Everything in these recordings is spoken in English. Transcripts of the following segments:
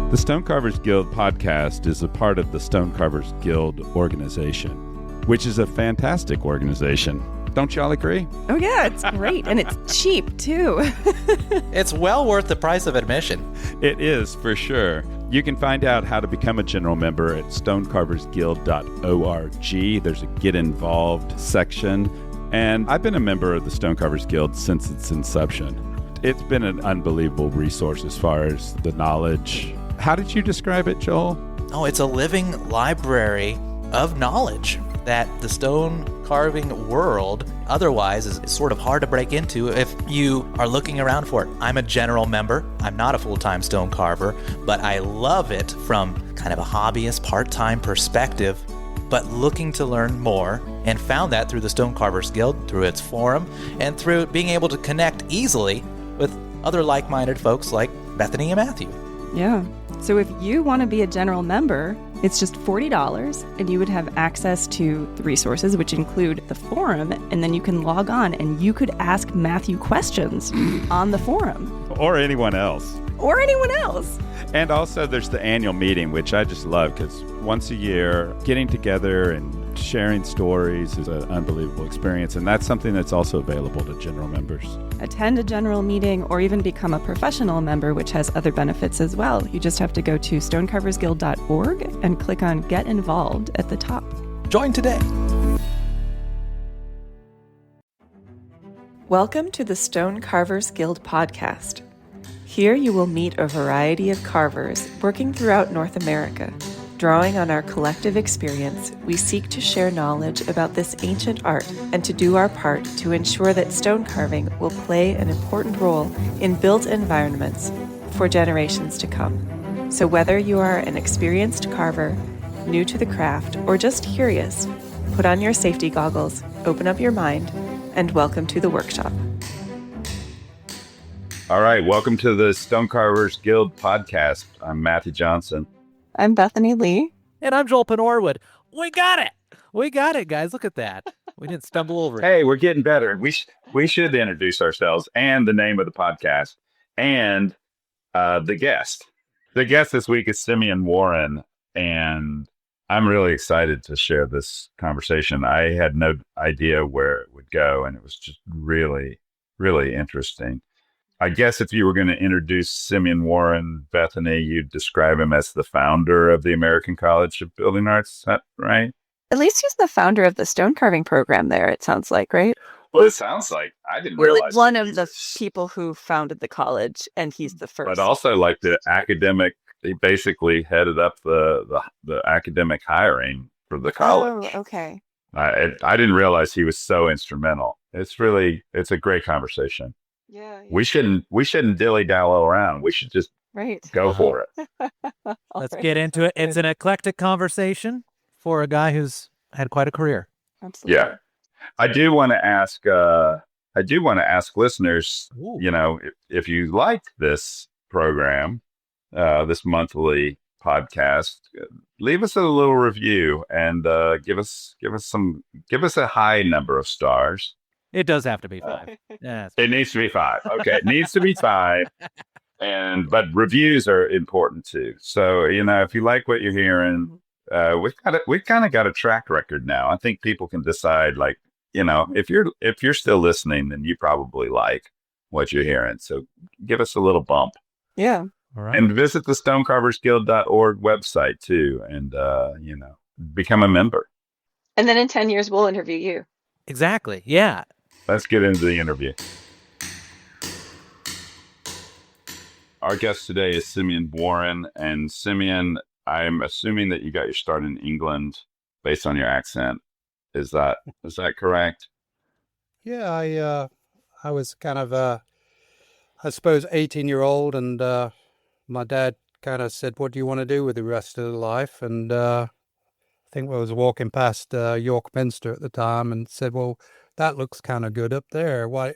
The Stonecarvers Guild podcast is a part of the Stonecarvers Guild organization, which is a fantastic organization. Don't y'all agree? Oh, yeah, it's great. And it's cheap, too. It's well worth the price of admission. It is, for sure. You can find out how to become a general member at stonecarversguild.org. There's a Get Involved section. And I've been a member of the Stonecarvers Guild since its inception. It's been an unbelievable resource as far as the knowledge. How did you describe it, Joel? Oh, it's a living library of knowledge that the stone carving world otherwise is sort of hard to break into if you are looking around for it. I'm a general member. I'm not a full-time stone carver, but I love it from kind of a hobbyist, part-time perspective, but looking to learn more, and found that through the Stone Carvers Guild, through its forum, and through being able to connect easily with other like-minded folks like Bethany and Matthew. Yeah. So if you want to be a general member, it's just $40, and you would have access to the resources, which include the forum, and then you can log on and you could ask Matthew questions on the forum. Or anyone else. Or anyone else. And also there's the annual meeting, which I just love because once a year, getting together and sharing stories is an unbelievable experience. And that's something that's also available to general members. Attend a general meeting or even become a professional member, which has other benefits as well. You just have to go to stonecarversguild.org and click on Get Involved at the top. Join today. Welcome to the Stone Carvers Guild podcast. Here you will meet a variety of carvers working throughout North America. Drawing on our collective experience, we seek to share knowledge about this ancient art and to do our part to ensure that stone carving will play an important role in built environments for generations to come. So whether you are an experienced carver, new to the craft, or just curious, put on your safety goggles, open up your mind, and welcome to the workshop. All right, welcome to the Stonecarvers Guild podcast. I'm Matthew Johnson. I'm Bethany Lee. And I'm Joel Penorwood. We got it. We got it, guys. Look at that. We didn't stumble over it. Hey, we're getting better. We should introduce ourselves and the name of the podcast and the guest. The guest this week is Simeon Warren, and I'm really excited to share this conversation. I had no idea where it would go, and it was just really, really interesting. I guess if you were going to introduce Simeon Warren, Bethany, you'd describe him as the founder of the American College of Building Arts. Is that right? At least he's the founder of the stone carving program there, it sounds like, right? Well, it sounds like. I didn't We're realize. like one of the people who founded the college, and he's the first. But also like the academic, he basically headed up the academic hiring for the college. Oh, okay. I didn't realize he was so instrumental. It's a great conversation. Yeah. We shouldn't dilly-dally around. We should just go for it. Let's get into it. It's an eclectic conversation for a guy who's had quite a career. Absolutely. Yeah. I do want to ask listeners, if you like this program, this monthly podcast, leave us a little review and give us a high number of stars. It does have to be 5. Yes. It needs to be 5. Okay, it needs to be 5. But reviews are important too. So if you like what you're hearing, we've kind of got a track record now. I think people can decide, if you're still listening, then you probably like what you're hearing. So give us a little bump. Yeah. All right. And visit the stonecarversguild.org website too, and become a member. And then in 10 years, we'll interview you. Exactly. Yeah. Let's get into the interview. Our guest today is Simeon Warren. And Simeon, I'm assuming that you got your start in England based on your accent. Is that correct? Yeah, I was kind of, I suppose, 18-year-old, and my dad kind of said, "What do you want to do with the rest of the life?" And I think I was walking past York Minster at the time and said, "Well, that looks kind of good up there. Why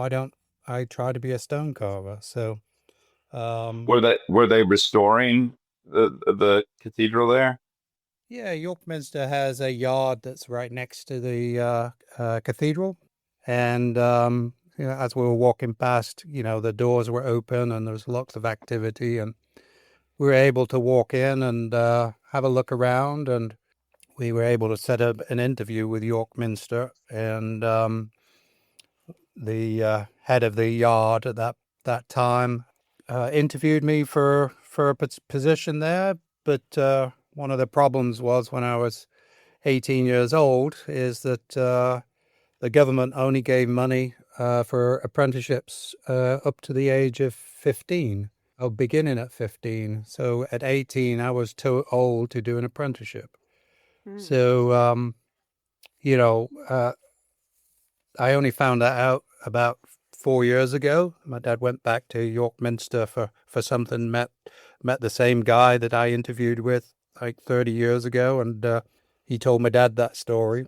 don't I try to be a stone carver?" So, were they restoring the cathedral there? Yeah, York Minster has a yard that's right next to the cathedral, and as we were walking past, the doors were open and there was lots of activity, and we were able to walk in and have a look around, and we were able to set up an interview with York Minster, and the head of the yard at that time interviewed me for a position there. But one of the problems was when I was 18 years old is that the government only gave money for apprenticeships up to the age of 15, or beginning at 15. So at 18, I was too old to do an apprenticeship. So, I only found that out about 4 years ago. My dad went back to York Minster for something, met the same guy that I interviewed with like 30 years ago, and he told my dad that story.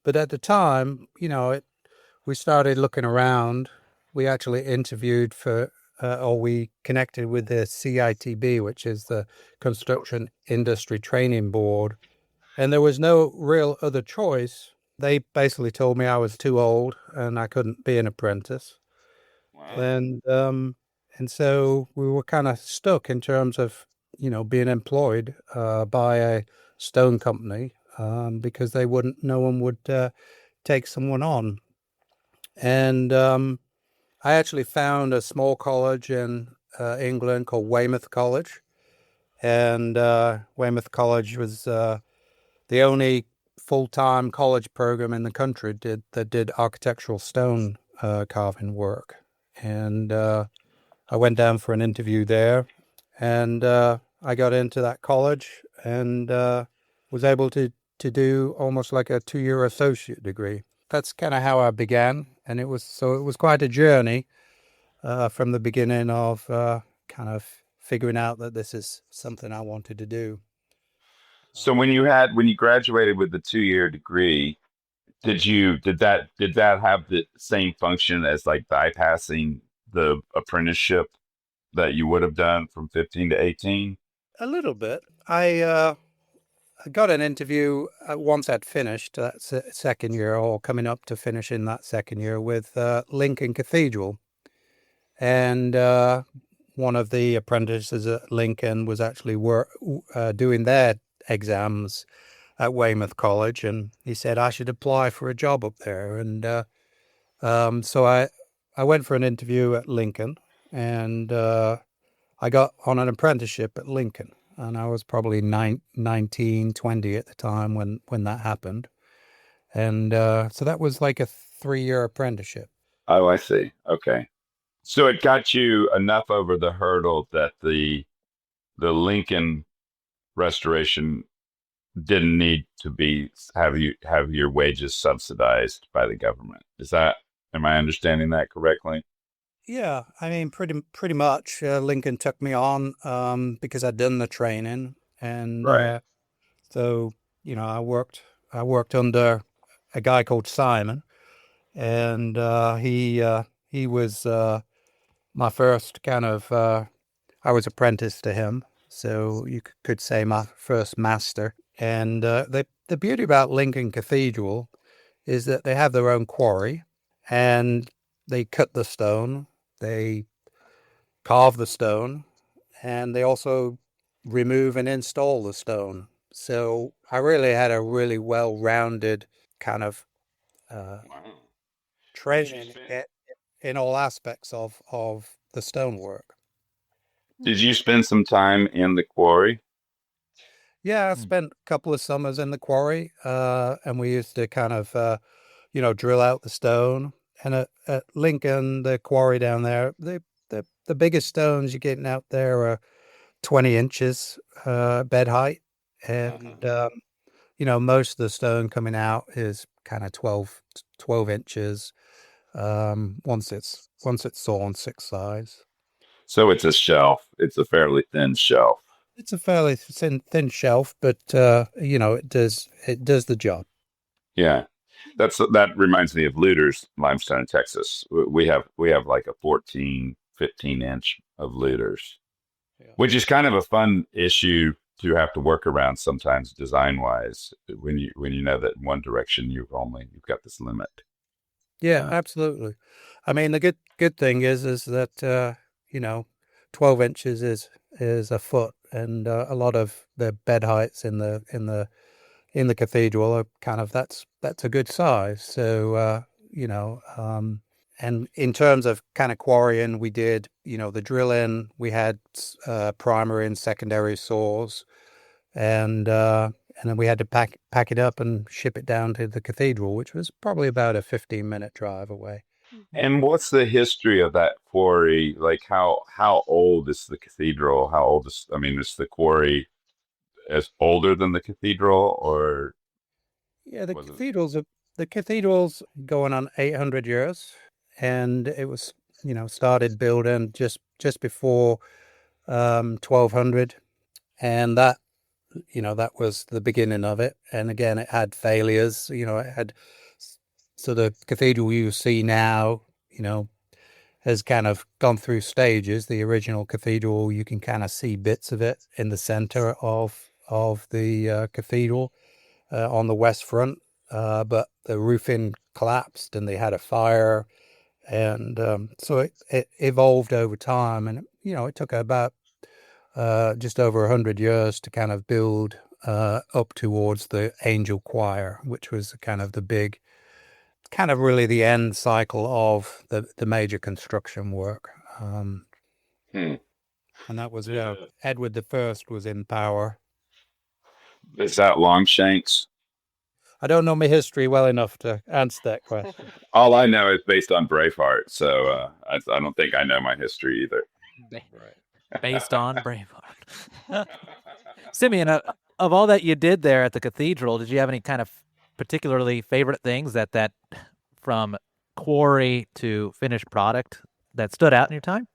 But at the time, we started looking around. We actually interviewed or we connected with the CITB, which is the Construction Industry Training Board. And there was no real other choice. They basically told me I was too old and I couldn't be an apprentice. Wow. And so we were kind of stuck in terms of, being employed by a stone company because no one would take someone on. And I actually found a small college in England called Weymouth College. And Weymouth College was the only full-time college program in the country that did architectural stone carving work. And I went down for an interview there, and I got into that college and was able to do almost like a 2-year associate degree. That's kind of how I began, and it was quite a journey from the beginning of kind of figuring out that this is something I wanted to do. So when you graduated with the 2-year degree, did that have the same function as like bypassing the apprenticeship that you would have done from 15 to 18? A little bit. I got an interview once I'd finished that second year, or coming up to finishing that second year, with Lincoln Cathedral. And one of the apprentices at Lincoln was actually doing their exams at Weymouth College, and he said I should apply for a job up there. And so I went for an interview at Lincoln, and I got on an apprenticeship at Lincoln, and I was probably 19, 20 at the time when that happened. And so that was like a 3-year apprenticeship. Oh, I see. Okay. So it got you enough over the hurdle that the Lincoln restoration didn't need to have your wages subsidized by the government. Am I understanding that correctly? Yeah, I mean, pretty much. Lincoln took me on because I'd done the training, and Right. so I worked under a guy called Simon, and he was my first kind of. I was apprenticed to him, so you could say my first master. And the beauty about Lincoln Cathedral is that they have their own quarry, and they cut the stone, they carve the stone, and they also remove and install the stone. So I really had a really well-rounded kind of Wow. training in all aspects of the stonework. Did you spend some time in the quarry? Yeah, I spent a couple of summers in the quarry, and we used to kind of, drill out the stone. And at Lincoln, the quarry down there, the biggest stones you're getting out there are 20 inches bed height. And, most of the stone coming out is kind of 12 inches once it's sawn 6 sides. So it's a shelf. It's a fairly thin shelf. It's a fairly thin shelf, but it does the job. Yeah. That reminds me of Lueders limestone in Texas. We have like a 14, 15 inch of Lueders, which is kind of a fun issue to have to work around sometimes design wise when you know that in one direction you've got this limit. Yeah, absolutely. I mean, the good thing is that 12 inches is a foot, and a lot of the bed heights in the cathedral are kind of that's a good size. So and in terms of kind of quarrying, we did the drilling. We had primary and secondary saws, and then we had to pack it up and ship it down to the cathedral, which was probably about a 15-minute drive away. And what's the history of that quarry? Like how old is the cathedral? How old is, I mean, is the quarry as older than the cathedral, or Yeah, was it? the cathedral's going on 800 years, and it was started building just before 1200, and that was the beginning of it. And again, it had failures. It had so the cathedral you see now, has kind of gone through stages. The original cathedral, you can kind of see bits of it in the center of the cathedral on the west front, but the roofing collapsed and they had a fire, and so it evolved over time, and it took about just over 100 years to kind of build up towards the angel choir, which was kind of the big, kind of really the end cycle of the major construction work. Hmm. And that was Edward the First was in power. Is that Longshanks? I don't know my history well enough to answer that question. All I know is based on Braveheart, so I don't think I know my history either. Right. Based on Braveheart. Simeon, of all that you did there at the cathedral, did you have any kind of particularly favorite things that from quarry to finished product that stood out in your time?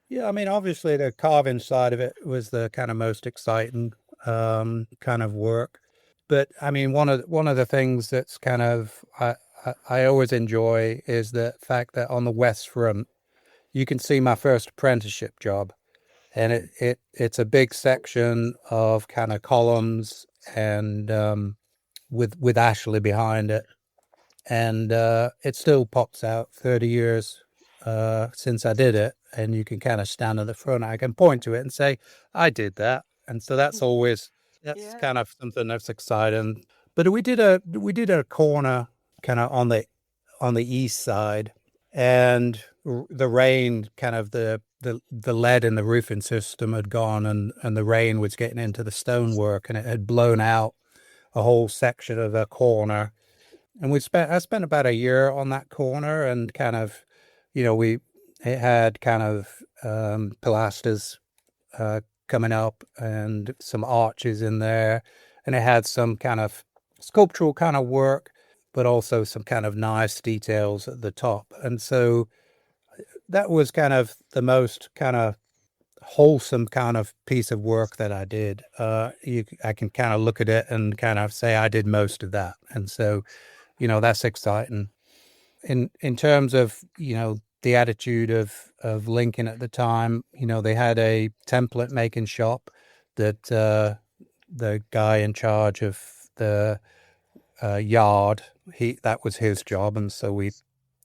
Yeah, I mean, obviously the carving side of it was the kind of most exciting kind of work. But I mean, one of the things that's kind of I always enjoy is the fact that on the west front, you can see my first apprenticeship job, and it's a big section of kind of columns and with Ashley behind it, and it still pops out 30 years since I did it, and you can kind of stand at the front. I can point to it and say, I did that. And so that's kind of something that's exciting. But we did a corner kind of on the east side, and the rain, kind of the lead in the roofing system had gone, and the rain was getting into the stonework, and it had blown out a whole section of the corner. And I spent about a year on that corner, and kind of, it had kind of pilasters coming up and some arches in there, and it had some kind of sculptural kind of work, but also some kind of nice details at the top. And so that was kind of the most kind of wholesome kind of piece of work that I did. I can kind of look at it and kind of say I did most of that, and so that's exciting. In terms of the attitude of Lincoln at the time, they had a template making shop that the guy in charge of the yard, that was his job, and so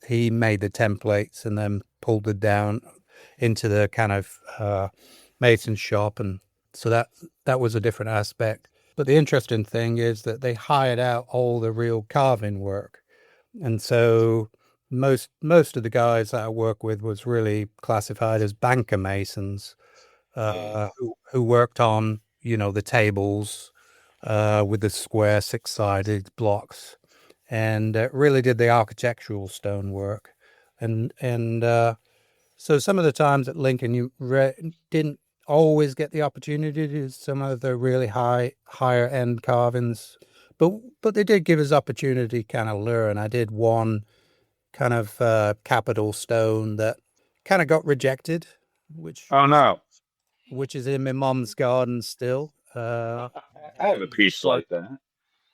he made the templates and then pulled it down into the kind of mason shop, and so that was a different aspect. But the interesting thing is that they hired out all the real carving work, and so most of the guys that I work with was really classified as banker masons, who worked on the tables with the square 6-sided blocks, and really did the architectural stonework. And so some of the times at Lincoln, you didn't always get the opportunity to do some of the really higher end carvings, but they did give us opportunity to kind of learn. I did one kind of capital stone that kind of got rejected, Oh no, which is in my mom's garden still. I have a piece like that.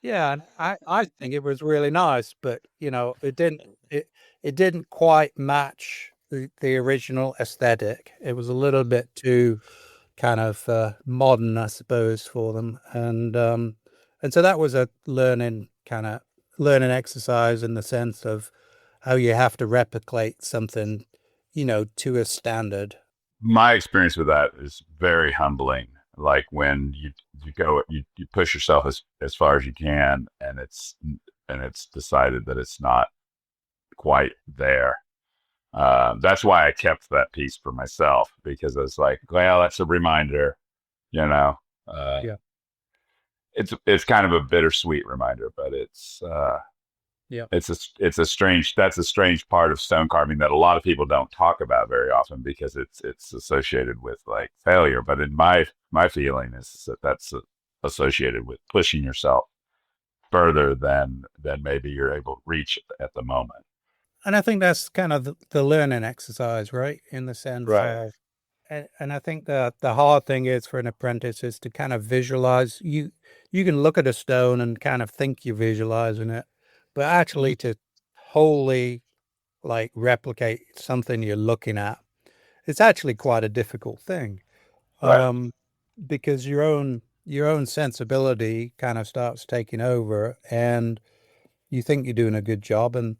Yeah, and I think it was really nice, but it didn't quite match the original aesthetic. It was a little bit too kind of modern, I suppose, for them, and so that was a learning exercise in the sense of how you have to replicate something, to a standard. My experience with that is very humbling. like when you go you push yourself as far as you can, and it's decided that it's not quite there. That's why I kept that piece for myself, because I was like, well, that's a reminder, you know. Yeah. It's kind of a bittersweet reminder, but Yeah. it's a strange, that's a strange part of stone carving that a lot of people don't talk about very often, because it's associated with like failure. But in my feeling is that that's associated with pushing yourself further than maybe you're able to reach at the moment. And I think that's kind of the learning exercise, right? In the sense Right. of, and I think the hard thing is for an apprentice is to kind of visualize. You can look at a stone and kind of think you're visualizing it, but actually to wholly like replicate something you're looking at, it's actually quite a difficult thing. Right. Because your own sensibility kind of starts taking over, and you think you're doing a good job, and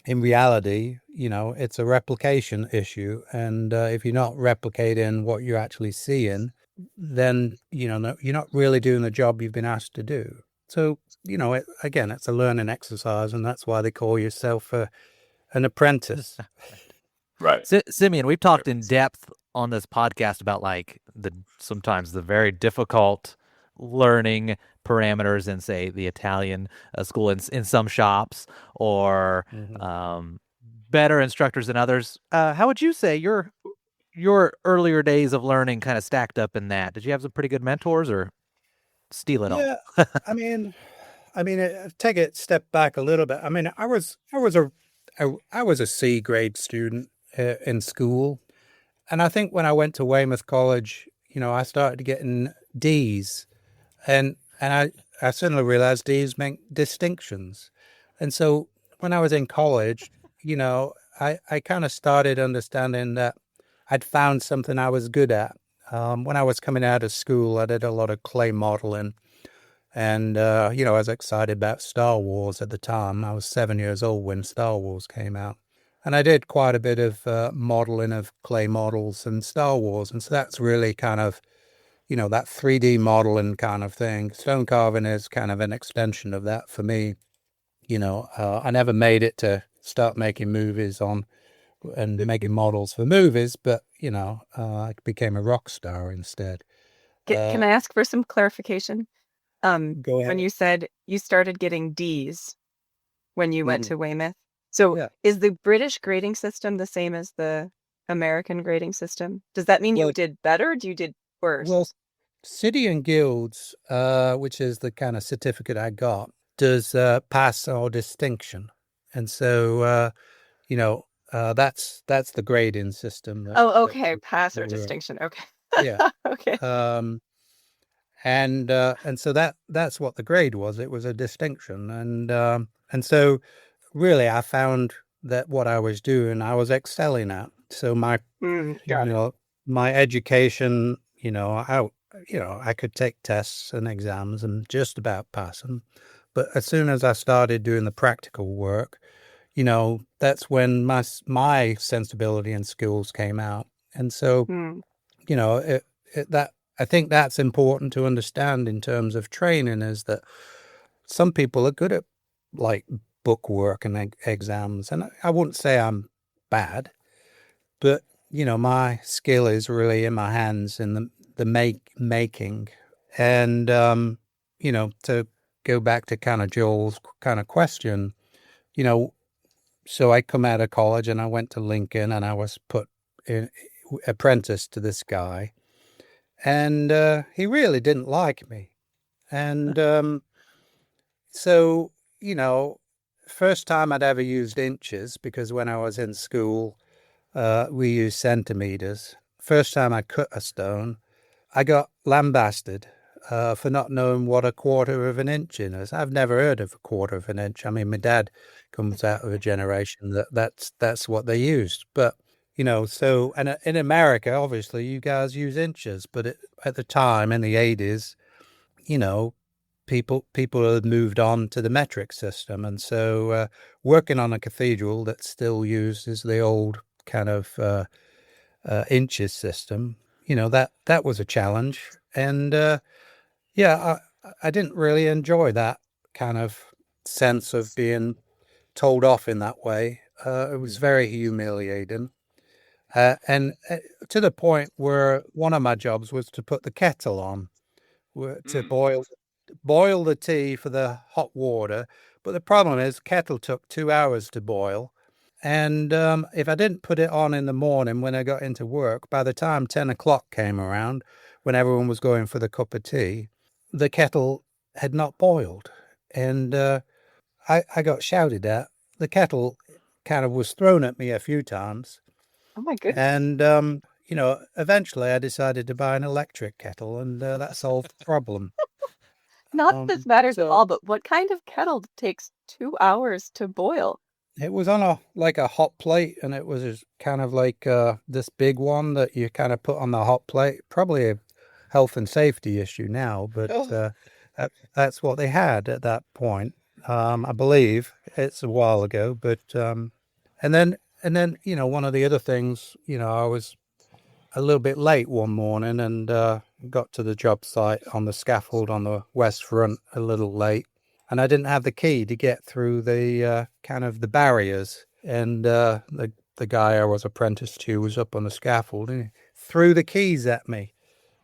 in reality, it's a replication issue. And if you're not replicating what you're actually seeing, then, you're not really doing the job you've been asked to do. So, again, it's a learning exercise, and that's why they call yourself an apprentice. Right. Simeon, we've talked in depth on this podcast about like sometimes the very difficult learning parameters in, say, the Italian school in some shops, or better instructors than others. How would you say your earlier days of learning kind of stacked up in that? Did you have some pretty good mentors, or steal it all? Yeah, I mean, take it step back a little bit. I mean, I was a C grade student in school, and I think when I went to Weymouth College, I started getting D's, and I suddenly realized D's meant distinctions, and so when I was in college, I kind of started understanding that I'd found something I was good at. When I was coming out of school, I did a lot of clay modeling. And, I was excited about Star Wars at the time. I was 7 years old when Star Wars came out. And I did quite a bit of modeling of clay models and Star Wars. And so that's really kind of, that 3D modeling kind of thing. Stone carving is kind of an extension of that for me. I never made it to start making movies and making models for movies, but, I became a rock star instead. Can I ask for some clarification? Go ahead. When you said you started getting D's when you went to Weymouth. So Yeah. is the British grading system the same as the American grading system? Does that mean you Well- did better or you did worse? Well, City and Guilds, which is the kind of certificate I got, does pass or distinction. And so, that's the grading system. okay. Pass or that we're- distinction. Okay. Yeah. Okay. And so that's what the grade was. It was a distinction. And so really I found that what I was doing, I was excelling at. So my my education, I could take tests and exams and just about pass them. But as soon as I started doing the practical work, that's when my sensibility and skills came out. And so, that I think that's important to understand in terms of training, is that some people are good at like book work and exams. And I wouldn't say I'm bad, but, my skill is really in my hands in the making. And, to go back to kind of Joel's kind of question, so I come out of college and I went to Lincoln and I was put in apprentice to this guy. And he really didn't like me. And so, first time I'd ever used inches, because when I was in school, we used centimeters. First time I cut a stone, I got lambasted for not knowing what a quarter of an inch is. I've never heard of a quarter of an inch. I mean, my dad comes out of a generation that's what they used. But so, and in America, obviously, you guys use inches, but at the time in the 80s, people had moved on to the metric system. And so working on a cathedral that still uses the old kind of inches system, that was a challenge. And yeah, I didn't really enjoy that kind of sense of being told off in that way. It was very humiliating. And to the point where one of my jobs was to put the kettle on, to boil the tea for the hot water. But the problem is, kettle took 2 hours to boil. And if I didn't put it on in the morning when I got into work, by the time 10 o'clock came around, when everyone was going for the cup of tea, the kettle had not boiled. And I got shouted at. The kettle kind of was thrown at me a few times. Oh my goodness. And, eventually I decided to buy an electric kettle, and that solved the problem. Not that this matters at So all, but what kind of kettle takes 2 hours to boil? it was on a hot plate, and it was kind of like this big one that you kind of put on the hot plate. Probably a health and safety issue now, but that's what they had at that point. I believe it's a while ago, but and then one of the other things, I was a little bit late one morning and got to the job site on the scaffold on the west front a little late, and I didn't have the key to get through the kind of the barriers. And the guy I was apprenticed to was up on the scaffold, and he threw the keys at me,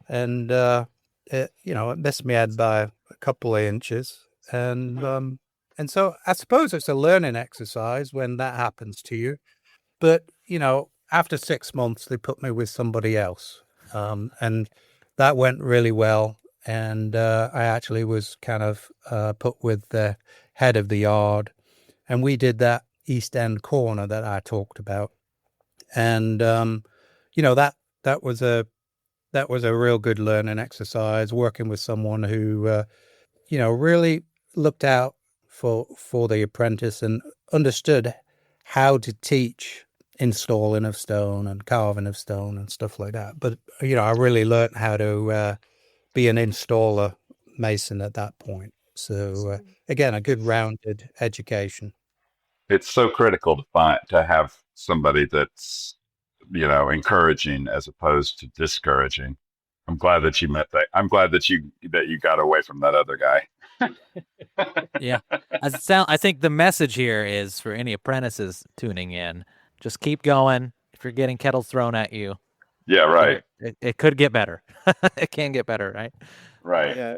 and it missed my head by a couple of inches. And so I suppose it's a learning exercise when that happens to you. But after 6 months, they put me with somebody else, and that went really well. And I actually was kind of put with the head of the yard, and we did that East End corner that I talked about. And that was a real good learning exercise, working with someone who really looked out for the apprentice and understood how to teach installing of stone and carving of stone and stuff like that. But I really learned how to be an installer mason at that point. So again, a good rounded education. It's so critical to have somebody that's encouraging as opposed to discouraging. I'm glad that you met that. I'm glad that you got away from that other guy. Yeah. I think the message here is for any apprentices tuning in, just keep going. If you're getting kettles thrown at you, Yeah, right. It could get better. It can get better, right? Right. Yeah.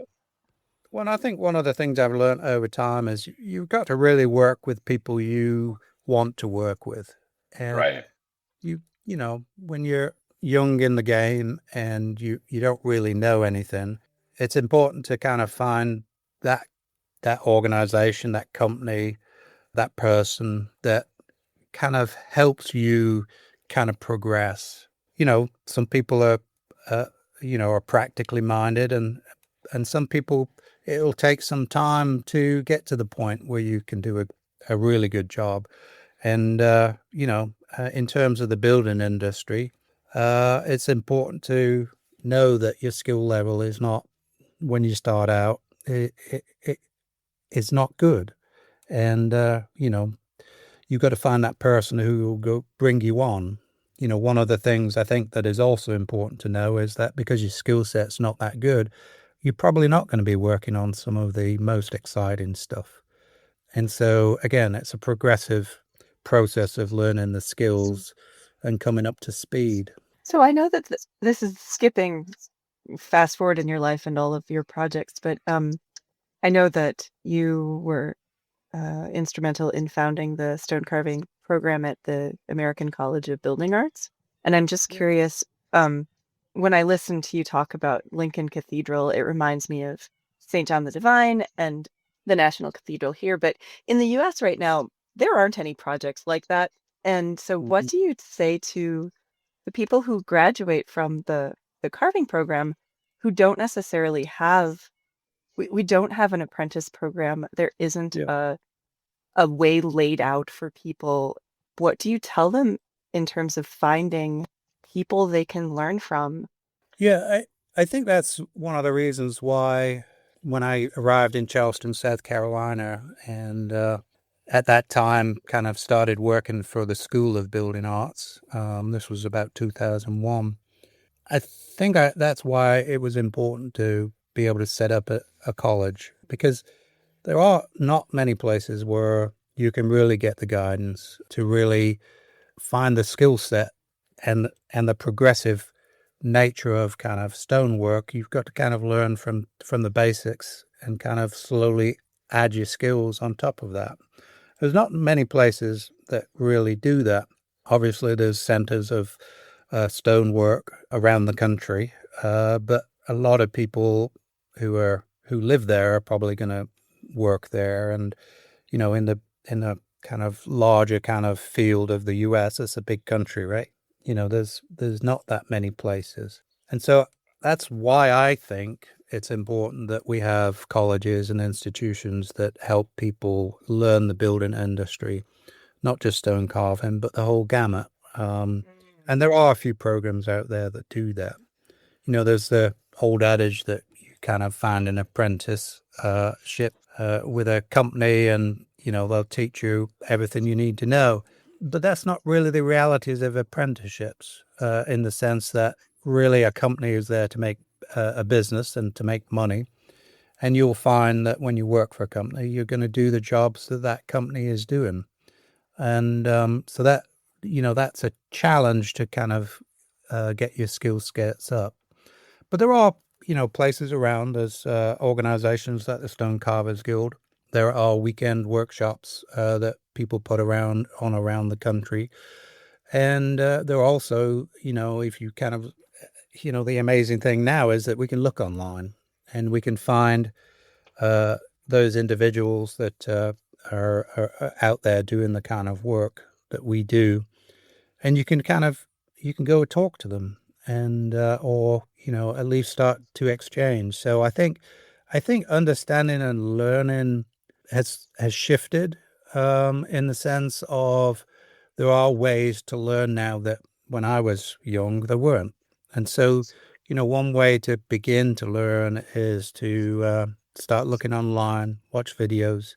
Well, I think one of the things I've learned over time is you've got to really work with people you want to work with. And Right. when you're young in the game and you don't really know anything, it's important to kind of find that organization, that company, that person that kind of helps you kind of progress. Some people are practically minded, and some people, it'll take some time to get to the point where you can do a really good job. And in terms of the building industry, it's important to know that your skill level is not, when you start out, it's not good. And you've got to find that person who will go bring you on. One of the things I think that is also important to know is that because your skill set's not that good, you're probably not going to be working on some of the most exciting stuff. And so, again, it's a progressive process of learning the skills and coming up to speed. So I know that this is skipping fast forward in your life and all of your projects, but I know that you were instrumental in founding the stone carving program at the American College of Building Arts. And I'm just curious, when I listen to you talk about Lincoln Cathedral, it reminds me of St. John the Divine and the National Cathedral here. But in the US right now, there aren't any projects like that. And so what do you say to the people who graduate from the carving program who don't necessarily have, we don't have an apprentice program. There isn't a way laid out for people. What do you tell them in terms of finding people they can learn from? Yeah, I think that's one of the reasons why when I arrived in Charleston, South Carolina, and at that time kind of started working for the School of Building Arts. This was about 2001. I think that's why it was important to be able to set up a college, because there are not many places where you can really get the guidance to really find the skill set and the progressive nature of kind of stonework. You've got to kind of learn from the basics and kind of slowly add your skills on top of that. There's not many places that really do that. Obviously, there's centers of stonework around the country, but a lot of people who live there are probably going to work there. And in the kind of larger kind of field of the U.S., it's a big country, right? There's not that many places, and so that's why I think it's important that we have colleges and institutions that help people learn the building industry, not just stone carving, but the whole gamut. And there are a few programs out there that do that. There's the old adage that you kind of find an apprenticeship with a company, and they'll teach you everything you need to know. But that's not really the realities of apprenticeships, in the sense that really a company is there to make a business and to make money. And you'll find that when you work for a company, you're going to do the jobs that that company is doing. And so that's a challenge to kind of get your skill sets up. But there are, places around. There's organizations like the Stone Carvers Guild. There are weekend workshops that people put around the country. And there are also, if you kind of, the amazing thing now is that we can look online and we can find those individuals that are out there doing the kind of work that we do. And you can go talk to them and, or, at least start to exchange. So I think understanding and learning has shifted, in the sense of there are ways to learn now that when I was young, there weren't. And so, one way to begin to learn is to start looking online, watch videos,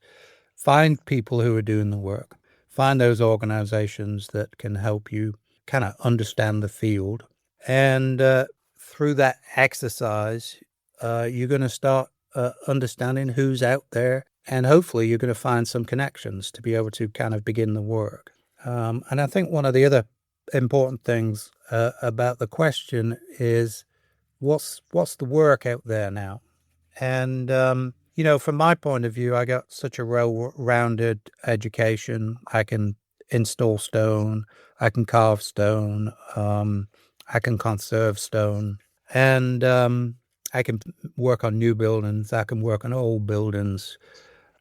find people who are doing the work, find those organizations that can help you kind of understand the field. And through that exercise, you're going to start understanding who's out there. And hopefully you're going to find some connections to be able to kind of begin the work. And I think one of the other important things about the question is what's the work out there now? And, from my point of view, I got such a well-rounded education. I can install stone, I can carve stone, I can conserve stone, and I can work on new buildings, I can work on old buildings.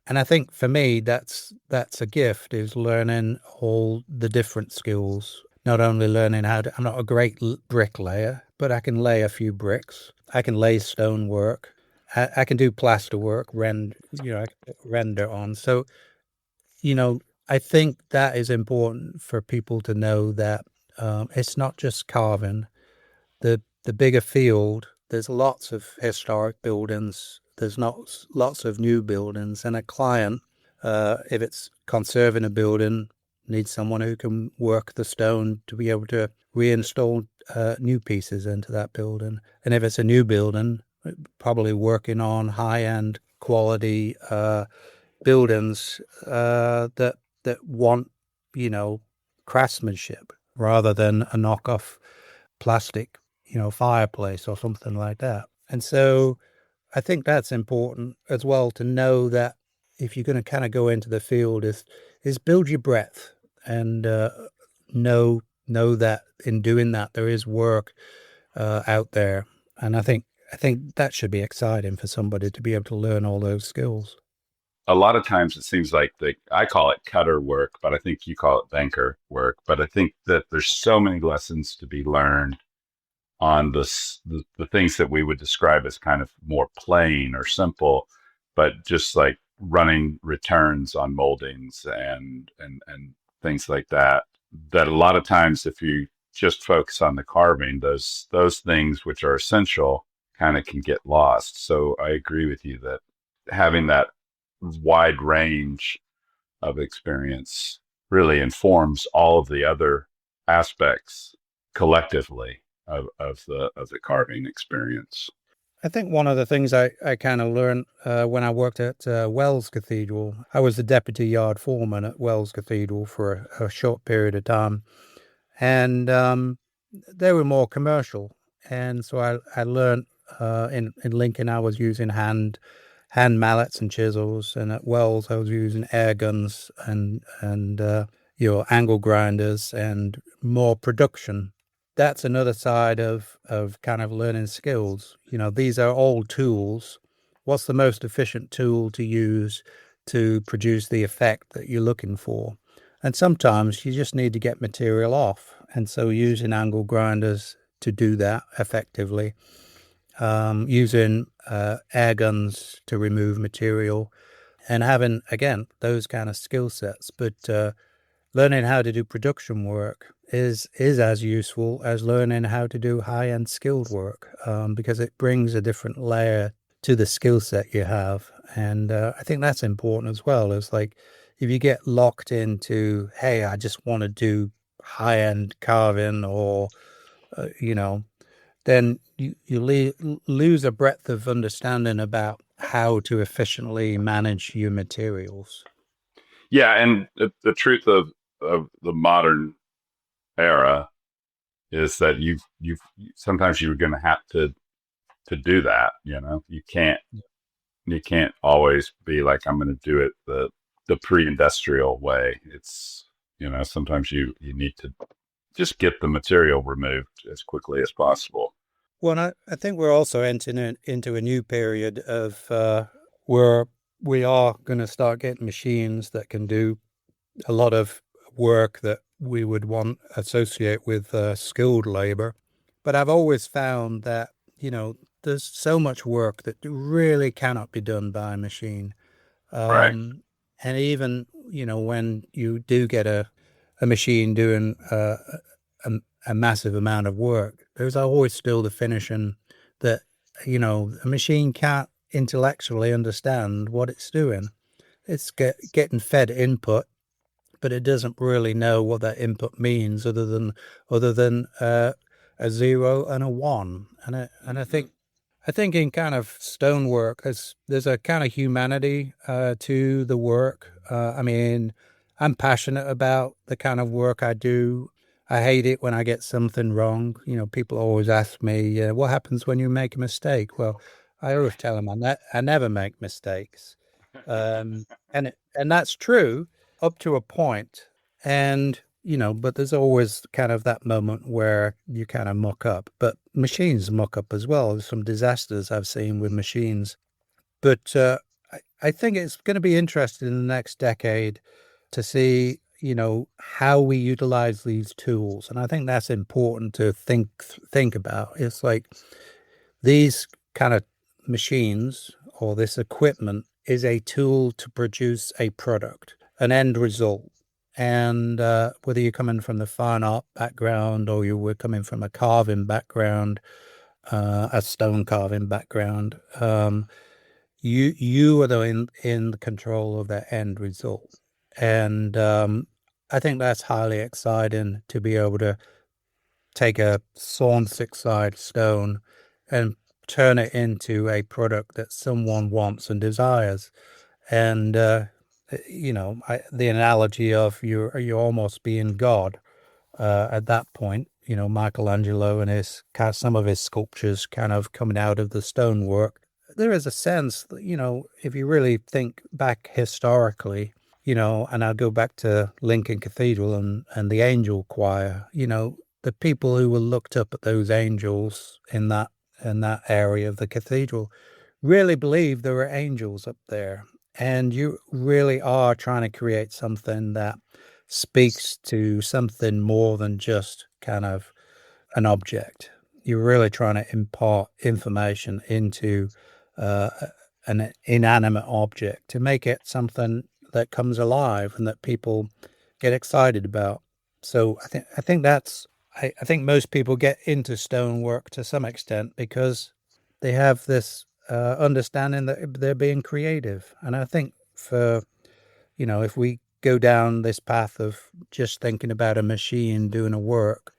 And I think for me, that's a gift, is learning all the different skills. Not only learning I'm not a great bricklayer, but I can lay a few bricks. I can lay stone work. I can do plaster work, I can render on. So, I think that is important for people to know that it's not just carving. The bigger field, there's lots of historic buildings. There's not lots of new buildings, and a client, if it's conserving a building, needs someone who can work the stone to be able to reinstall new pieces into that building. And if it's a new building, probably working on high-end quality buildings that want, craftsmanship rather than a knockoff plastic, fireplace or something like that. And so I think that's important as well, to know that if you're going to kind of go into the field, is build your breadth and know that in doing that there is work out there. And I think that should be exciting for somebody to be able to learn all those skills. A lot of times it seems like I call it cutter work, but I think you call it banker work. But I think that there's so many lessons to be learned on the things that we would describe as kind of more plain or simple, but just like running returns on moldings and things like that. That a lot of times, if you just focus on the carving, those things which are essential kind of can get lost. So I agree with you that having that wide range of experience really informs all of the other aspects collectively. of the carving experience. I think one of the things I kind of learned when I worked at Wells Cathedral, I was the deputy yard foreman at Wells Cathedral for a short period of time, and they were more commercial. And so I learned in Lincoln I was using hand mallets and chisels, and at Wells I was using air guns and angle grinders and more production. That's another side of kind of learning skills. These are all tools. What's the most efficient tool to use to produce the effect that you're looking for? And sometimes you just need to get material off. And so using angle grinders to do that effectively, using air guns to remove material, and having, again, those kind of skill sets. But learning how to do production work is as useful as learning how to do high-end skilled work, because it brings a different layer to the skill set you have. And I think that's important as well. It's like if you get locked into, hey, I just want to do high-end carving, or then you lose a breadth of understanding about how to efficiently manage your materials. Yeah, and the truth of the modern era is that you sometimes you're going to have to do that. You can't always be like, I'm going to do it the pre-industrial way. It's sometimes you need to just get the material removed as quickly as possible. Well, I think we're also entering into a new period of where we are going to start getting machines that can do a lot of work that we would want associate with skilled labor. But I've always found that, there's so much work that really cannot be done by a machine. Right. And even, when you do get a machine doing a massive amount of work, there's always still the finishing that, a machine can't intellectually understand what it's doing. It's getting fed input, but it doesn't really know what that input means other than a 0 and a 1. And I think in kind of stonework, there's a kind of humanity to the work. I mean, I'm passionate about the kind of work I do. I hate it when I get something wrong. People always ask me, what happens when you make a mistake? Well, I always tell them I never make mistakes. And that's true up to a point. And, but there's always kind of that moment where you kind of muck up. But machines muck up as well. There's some disasters I've seen with machines. But I think it's going to be interesting in the next decade to see, how we utilize these tools. And I think that's important to think about. It's like these kind of machines or this equipment is a tool to produce a product, an end result. And whether you're coming from the fine art background or you were coming from a carving background, a stone carving background, you are in the control of that end result. And I think that's highly exciting to be able to take a sawn six-side stone and turn it into a product that someone wants and desires. And the analogy of you're almost being God at that point. Michelangelo and some of his sculptures kind of coming out of the stonework. There is a sense that, if you really think back historically, and I'll go back to Lincoln Cathedral and the angel choir, the people who were looked up at those angels in that area of the cathedral really believed there were angels up there. And you really are trying to create something that speaks to something more than just kind of an object. You're really trying to impart information into an inanimate object to make it something that comes alive and that people get excited about. So I think most people get into stonework to some extent because they have this understanding that they're being creative. And I think if we go down this path of just thinking about a machine doing a work,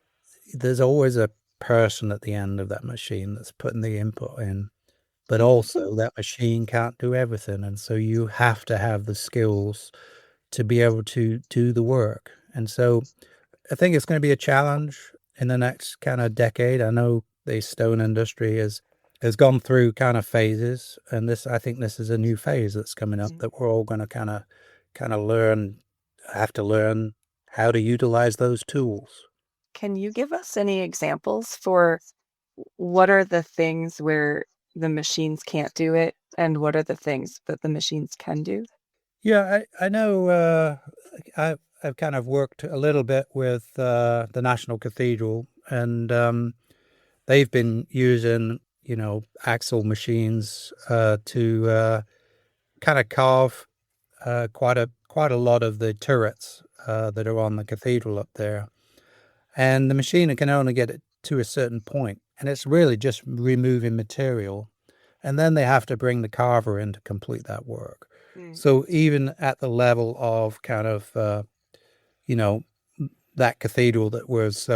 there's always a person at the end of that machine that's putting the input in. But also that machine can't do everything. And so you have to have the skills to be able to do the work. And so I think it's going to be a challenge in the next kind of decade. I know the stone industry has gone through kind of phases, and I think this is a new phase that's coming up that we're all going to kind of have to learn how to utilize those tools. Can you give us any examples for what are the things where the machines can't do it, and what are the things that the machines can do? Yeah, I know. I've kind of worked a little bit with the National Cathedral, and they've been using, axle machines to kind of carve quite a lot of the turrets that are on the cathedral up there. And the machine can only get it to a certain point, and it's really just removing material. And then they have to bring the carver in to complete that work. So even at the level of kind of, that cathedral that was,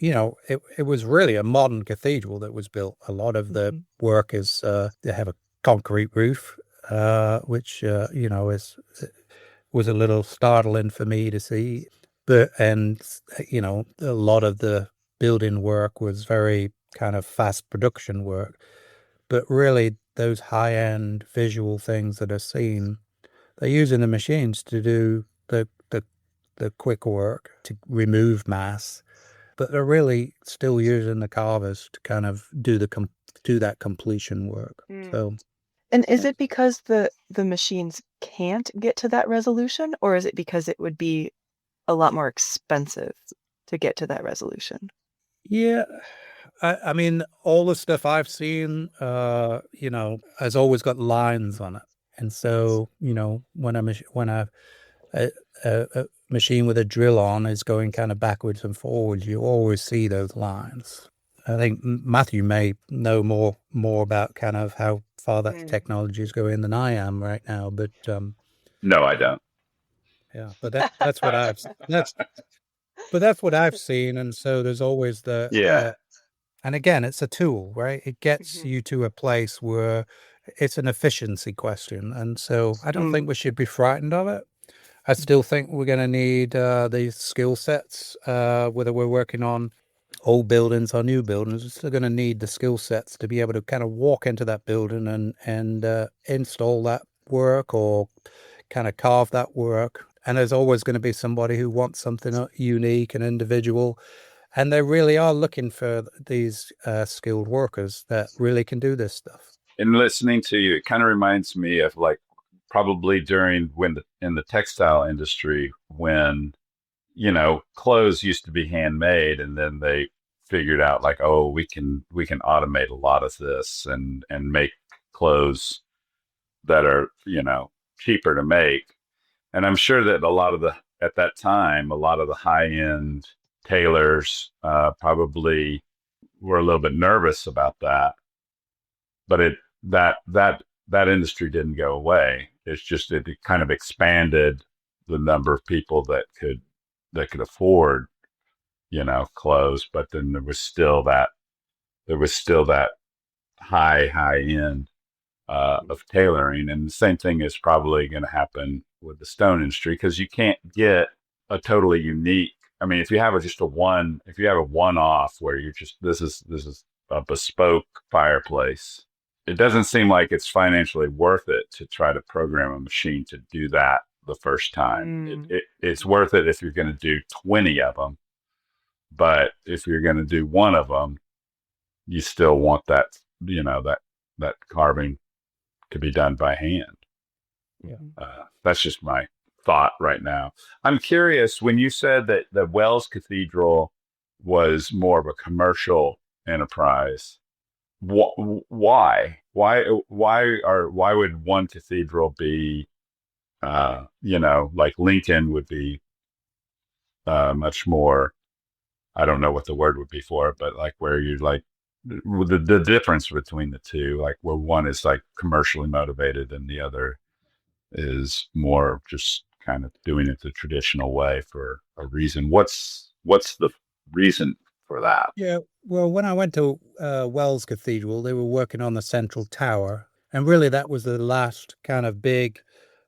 it was really a modern cathedral that was built. A lot of the work is, they have a concrete roof, which, was a little startling for me to see. And a lot of the building work was very kind of fast production work. But really, those high-end visual things that are seen, they're using the machines to do the quick work, to remove mass. But they're really still using the carvers to kind of do that completion work. So, and is it because the machines can't get to that resolution, or is it because it would be a lot more expensive to get to that resolution? Yeah. I mean, all the stuff I've seen, has always got lines on it. And so, when a machine with a drill on is going kind of backwards and forwards, you always see those lines. I think Matthew may know more about kind of how far that technology is going than I am right now. But No, I don't. yeah, but that's what I've seen. And so there's always and again, it's a tool, right? It gets you to a place where it's an efficiency question. And so I don't think we should be frightened of it. I still think we're going to need these skill sets, whether we're working on old buildings or new buildings. We're still going to need the skill sets to be able to kind of walk into that building and install that work or kind of carve that work. And there's always going to be somebody who wants something unique and individual. And they really are looking for these skilled workers that really can do this stuff. In listening to you, it kind of reminds me of like probably during in the textile industry when, clothes used to be handmade, and then they figured out like, oh, we can automate a lot of this and make clothes that are, cheaper to make. And I'm sure that at that time, a lot of the high end tailors probably were a little bit nervous about that, but that industry didn't go away. It's just it kind of expanded the number of people that could afford, clothes. But then there was still that high end of tailoring, and the same thing is probably going to happen with the stone industry, because you can't get a totally unique. I mean, if you have a one-off where you're just this is a bespoke fireplace, it doesn't seem like it's financially worth it to try to program a machine to do that the first time. It's worth it if you're going to do 20 of them, but if you're going to do one of them, you still want that that carving to be done by hand. Yeah. That's just my thought right now. I'm curious, when you said that the Wells Cathedral was more of a commercial enterprise, why would one cathedral be, like Lincoln would be much more, I don't know what the word would be for it, but like where you're like, the difference between the two, like where one is like commercially motivated and the other is more just kind of doing it the traditional way for a reason. What's the reason for that. Yeah, well, when I went to Wells Cathedral, they were working on the central tower, and really that was the last kind of big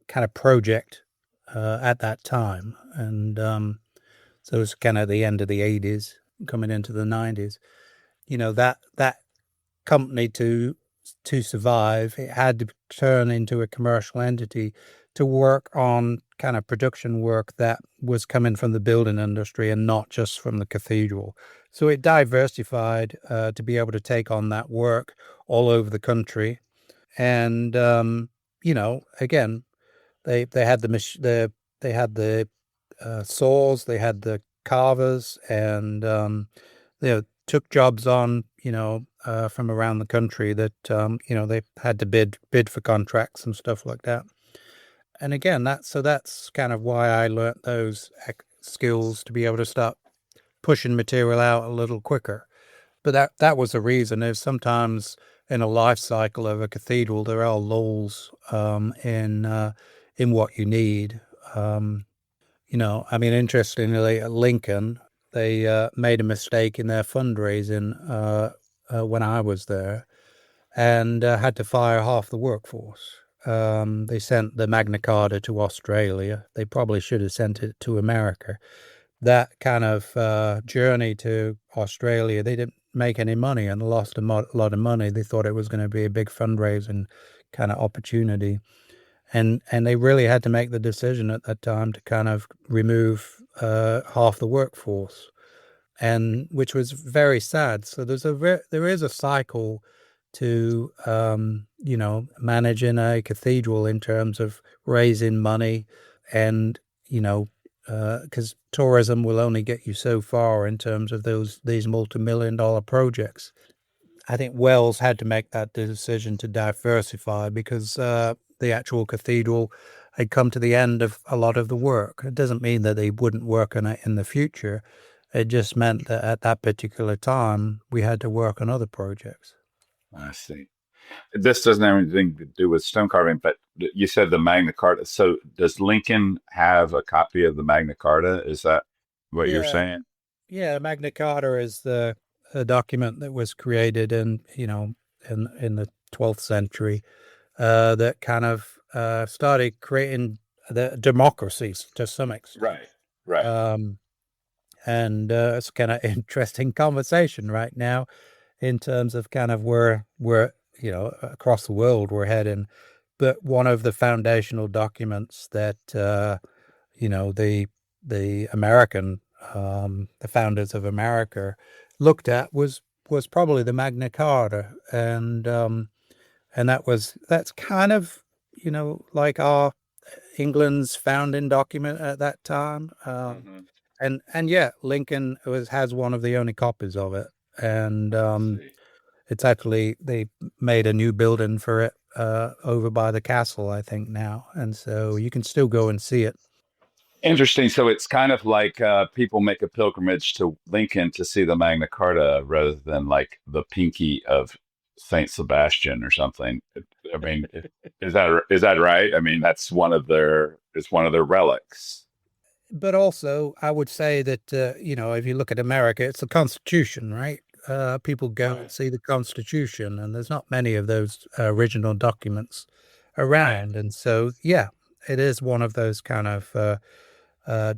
kind of project at that time, and so it was kind of the end of the '80s, coming into the '90s. That company to survive, it had to turn into a commercial entity to work on kind of production work that was coming from the building industry and not just from the cathedral. So it diversified to be able to take on that work all over the country. And again, they had they had the saws, they had the carvers, and they took jobs on, from around the country that they had to bid for contracts and stuff like that. And again, that's kind of why I learnt those skills to be able to start pushing material out a little quicker. But that was the reason. Is sometimes in a life cycle of a cathedral, there are lulls in what you need. I mean, interestingly, at Lincoln, they made a mistake in their fundraising when I was there, and had to fire half the workforce. They sent the Magna Carta to Australia. They probably should have sent it to America. That kind of journey to Australia, they didn't make any money and lost a lot of money. They thought it was going to be a big fundraising kind of opportunity. And they really had to make the decision at that time to kind of remove half the workforce, and which was very sad. So there is a cycle to managing a cathedral in terms of raising money, and because tourism will only get you so far in terms of these multi-million-dollar projects. I think Wells had to make that decision to diversify because the actual cathedral had come to the end of a lot of the work. It doesn't mean that they wouldn't work on it in the future. It just meant that at that particular time, we had to work on other projects. I see. This doesn't have anything to do with stone carving, but you said the Magna Carta. So does Lincoln have a copy of the Magna Carta? Is that what you're saying? Yeah, Magna Carta is the a document that was created in the 12th century that kind of started creating the democracies to some extent. Right. And it's kind of interesting conversation right now in terms of kind of where across the world we're heading. But one of the foundational documents that the American the founders of America looked at was probably the Magna Carta, and that's kind of like our England's founding document at that time. And yeah, Lincoln has one of the only copies of it, and it's actually they made a new building for it over by the castle, I think now, and so you can still go and see it. Interesting. So it's kind of like people make a pilgrimage to Lincoln to see the Magna Carta rather than like the Pinky of Saint Sebastian or something. I mean, is that right? I mean, it's one of their relics. But also, I would say that if you look at America, it's the Constitution, right? People go and see the Constitution, and there's not many of those original documents around, and so yeah, it is one of those kind of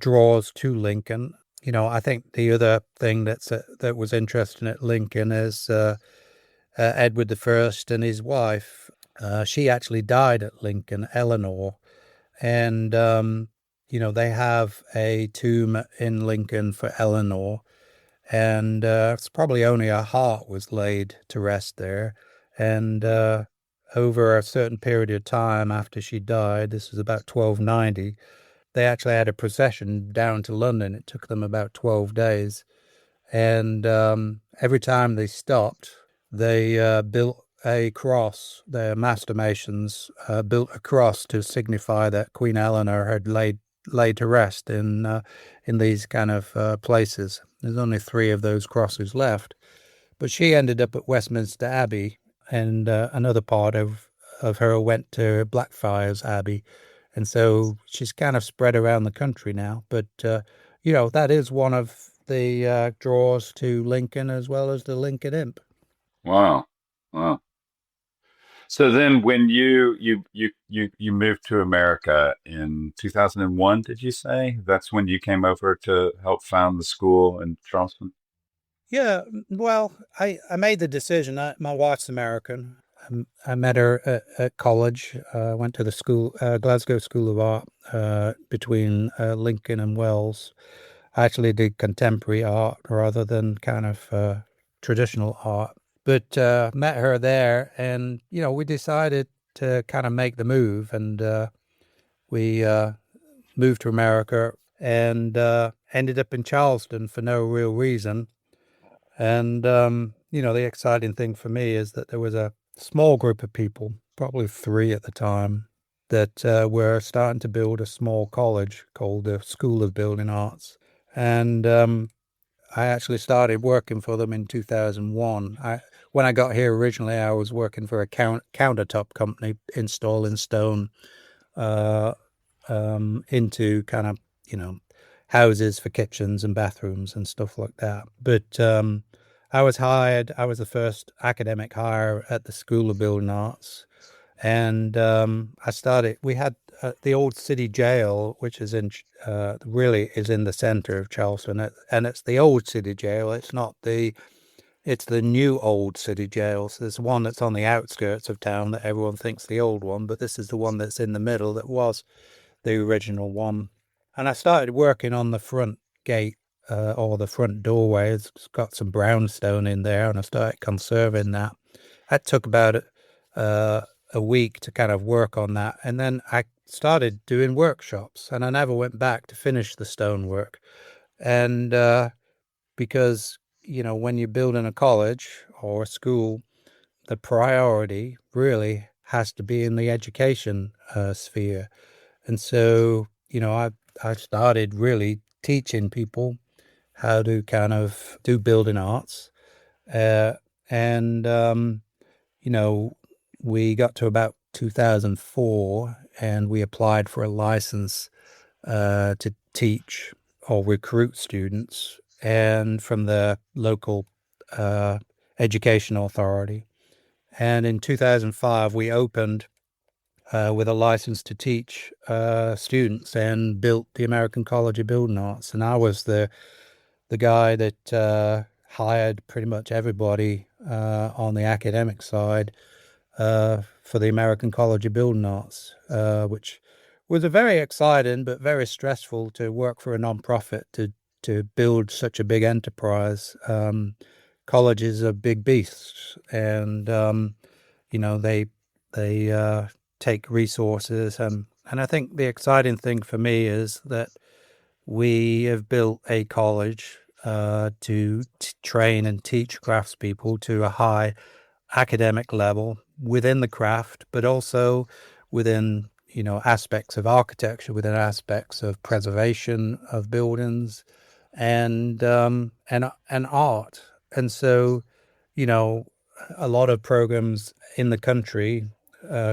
draws to Lincoln. I think the other thing that was interesting at Lincoln is Edward I and his wife. She actually died at Lincoln, Eleanor, and they have a tomb in Lincoln for Eleanor, and it's probably only her heart was laid to rest there, and over a certain period of time after she died, this was about 1290. They actually had a procession down to London. It took them about 12 days. And every time they stopped, they built a cross. Their master masons built a cross to signify that Queen Eleanor had laid to rest in these kind of places. There's only 3 of those crosses left. But she ended up at Westminster Abbey, and another part of her went to Blackfriars Abbey. And so she's kind of spread around the country now. But, that is one of the draws to Lincoln as well as the Lincoln Imp. Wow. Wow. So then when you moved to America in 2001, did you say? That's when you came over to help found the school in Charleston? Yeah, well, I made the decision. My wife's American. I met her at college. Went to the school, Glasgow School of Art, between Lincoln and Wells. I actually did contemporary art rather than kind of traditional art. But met her there, and we decided to kind of make the move, and we moved to America, and ended up in Charleston for no real reason. And the exciting thing for me is that there was a small group of people, probably 3 at the time, that were starting to build a small college called the School of Building Arts. And I actually started working for them in 2001. When I got here originally, I was working for a countertop company installing stone into kind of, houses for kitchens and bathrooms and stuff like that. But I was hired. I was the first academic hire at the School of Building Arts. And I started, we had the old city jail, which is really is in the center of Charleston. And it's the old city jail. It's the new old city jail. So there's one that's on the outskirts of town that everyone thinks the old one, but this is the one that's in the middle that was the original one. And I started working on the front gate or the front doorway. It's got some brownstone in there, and I started conserving that. That took about a week to kind of work on that. And then I started doing workshops, and I never went back to finish the stonework. And because, when you're building a college or a school, the priority really has to be in the education sphere. And so, I started really teaching people how to kind of do building arts. And we got to about 2004 and we applied for a license to teach or recruit students and from the local education authority. And in 2005, we opened with a license to teach students and built the American College of Building Arts. And I was the guy that hired pretty much everybody on the academic side for the American College of Building Arts, which was a very exciting but very stressful to work for a nonprofit to build such a big enterprise. Colleges are big beasts, and they take resources, and I think the exciting thing for me is that we have built a college to train and teach craftspeople to a high academic level within the craft, but also within aspects of architecture, within aspects of preservation of buildings, and art. And so, a lot of programs in the country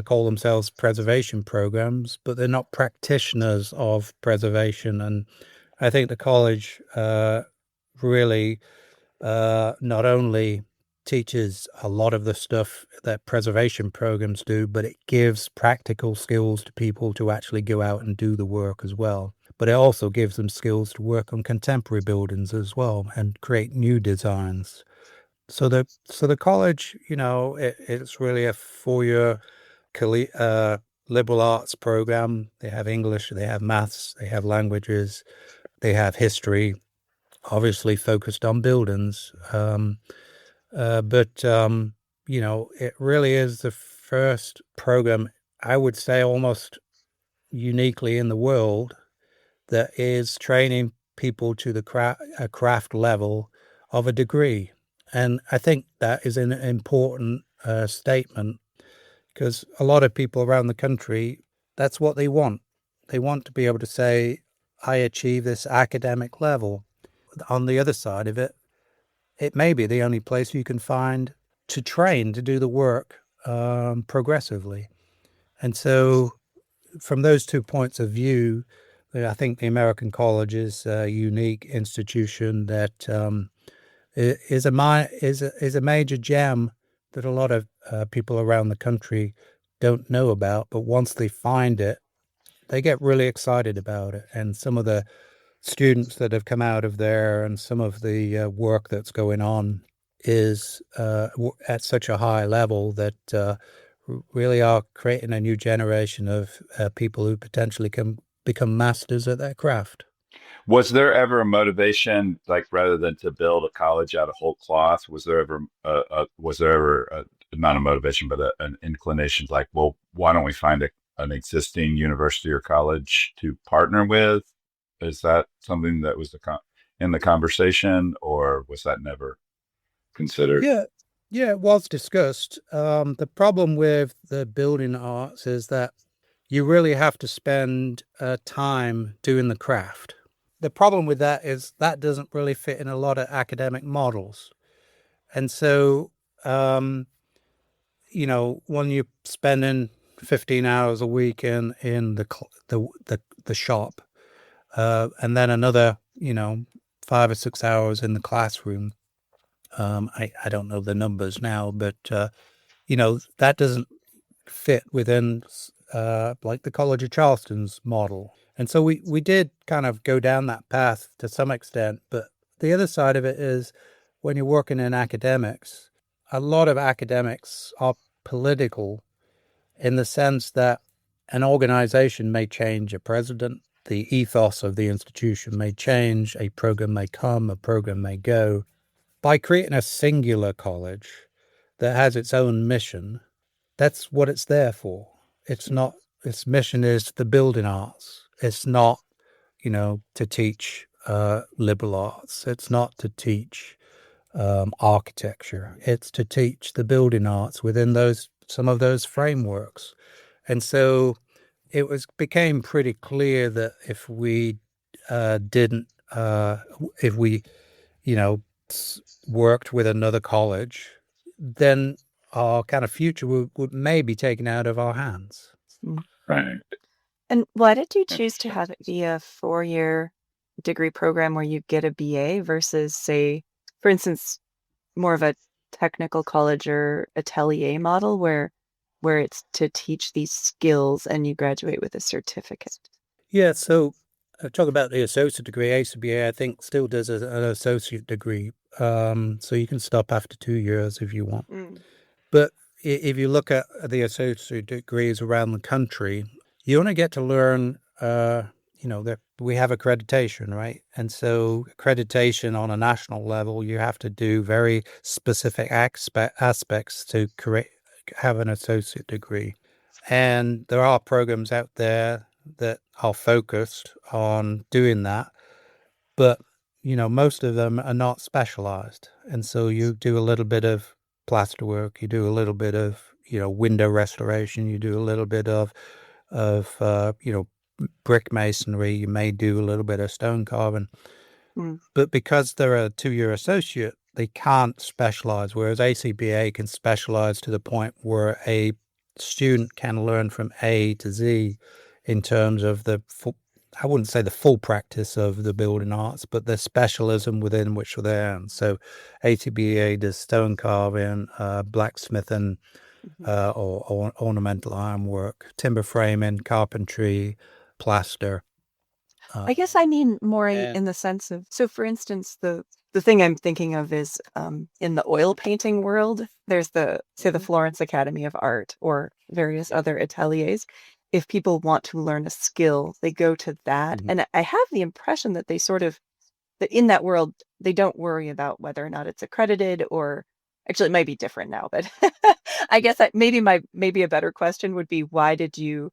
call themselves preservation programs, but they're not practitioners of preservation. And I think the college really not only teaches a lot of the stuff that preservation programs do, but it gives practical skills to people to actually go out and do the work as well. But it also gives them skills to work on contemporary buildings as well and create new designs. So the college, it's really a 4-year liberal arts program. They have English, they have maths, they have languages, they have history, obviously focused on buildings. But it really is the first program, I would say almost uniquely in the world, that is training people to the craft level of a degree. And I think that is an important statement, because a lot of people around the country, that's what they want. They want to be able to say, I achieve this academic level. On the other side of it, it may be the only place you can find to train to do the work progressively. And so from those 2 points of view, I think the American College is a unique institution that is a major gem that a lot of people around the country don't know about. But once they find it, they get really excited about it. And some of the students that have come out of there and some of the work that's going on is at such a high level that really are creating a new generation of people who potentially can become masters at their craft. Was there ever a motivation, like rather than to build a college out of whole cloth, was there ever not a motivation, but an inclination like, well, why don't we find an existing university or college to partner with? Is that something that was in the conversation, or was that never considered? Yeah, yeah, it was discussed. The problem with the building arts is that you really have to spend time doing the craft. The problem with that is that doesn't really fit in a lot of academic models. And so, when you're spending 15 hours a week in the shop, and then another, 5 or 6 hours in the classroom, I don't know the numbers now, but that doesn't fit within like the College of Charleston's model. And so we did kind of go down that path to some extent. But the other side of it is when you're working in academics, a lot of academics are political in the sense that an organization may change a president, the ethos of the institution may change, a program may come, a program may go. By creating a singular college that has its own mission, that's what it's there for. It's not, its mission is the building arts. It's not, to teach liberal arts. It's not to teach architecture. It's to teach the building arts within some of those frameworks. And so it became pretty clear that if we didn't, if we, worked with another college, then our kind of future would may be taken out of our hands. Right. And why did you choose to have it be a 4-year degree program where you get a BA versus, say, for instance, more of a technical college or atelier model where it's to teach these skills and you graduate with a certificate? Yeah, so talk about the associate degree. ACBA, I think, still does an associate degree. So you can stop after 2 years if you want. But if you look at the associate degrees around the country, you only get to learn, that we have accreditation, right? And so accreditation on a national level, you have to do very specific aspects to have an associate degree. And there are programs out there that are focused on doing that. But, most of them are not specialized. And so you do a little bit of plasterwork, you do a little bit of, window restoration, you do a little bit of brick masonry, you may do a little bit of stone carving. But because they're a 2-year associate, they can't specialize, whereas ACBA can specialize to the point where a student can learn from A to Z in terms of I wouldn't say the full practice of the building arts, but the specialism within which they're in. So ACBA does stone carving, blacksmithing, or ornamental ironwork, timber framing, carpentry, plaster. I guess I mean more in the sense of, so for instance, the thing I'm thinking of is in the oil painting world, there's the Florence Academy of Art or various other ateliers. If people want to learn a skill, they go to that. And I have the impression that they that in that world, they don't worry about whether or not it's accredited, or actually it might be different now, but I guess maybe a better question would be, why did you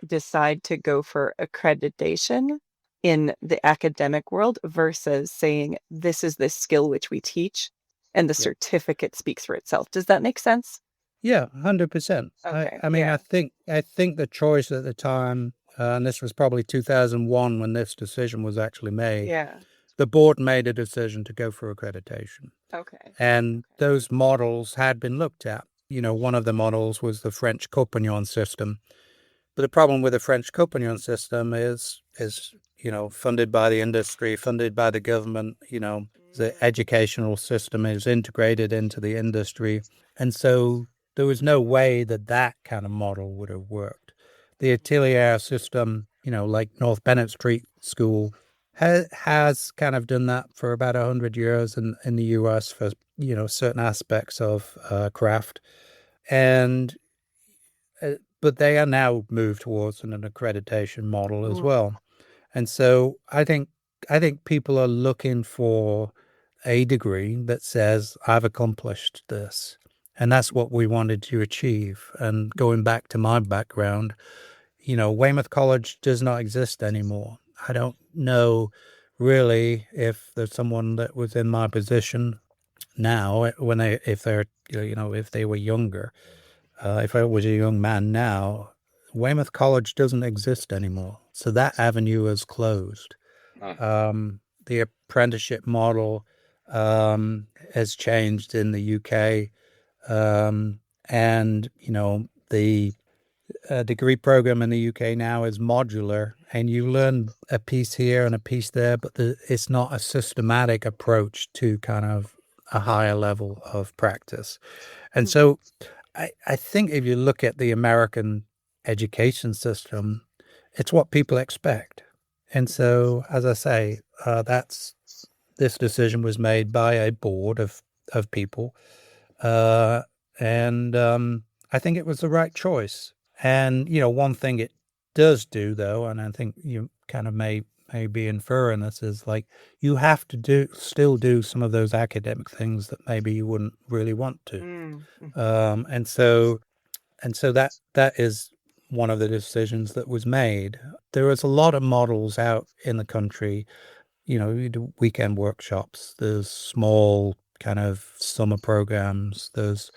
decide to go for accreditation in the academic world versus saying this is the skill which we teach and the certificate speaks for itself? Does that make sense? Yeah, 100%. Okay, I mean, I think the choice at the time, and this was probably 2001 when this decision was actually made. Yeah. The board made a decision to go for accreditation. Okay. And those models had been looked at. One of the models was the French Compagnon system, the problem with the French compagnon system is funded by the industry, funded by the government. The educational system is integrated into the industry, and so there was no way that kind of model would have worked. The Atelier system, like North Bennett Street School, has kind of done that for about 100 years in the U.S. for certain aspects of craft, and but they are now moved towards an accreditation model as well. And so I think people are looking for a degree that says I've accomplished this, and that's what we wanted to achieve. And going back to my background, Weymouth College does not exist anymore. I don't know really if there's someone that was in my position now if they were younger. If I was a young man now, Weymouth College doesn't exist anymore. So that avenue is closed. The apprenticeship model has changed in the UK. And, the degree program in the UK now is modular, and you learn a piece here and a piece there, but it's not a systematic approach to kind of a higher level of practice. And so I think if you look at the American education system, it's what people expect. And so, as I say, this decision was made by a board of people. And I think it was the right choice. And, one thing it does do, though, and I think you kind of may be inferring this, is like you have to still do some of those academic things that maybe you wouldn't really want to. And so that is one of the decisions that was made. There is a lot of models out in the country. You do weekend workshops. There's small kind of summer programs. There's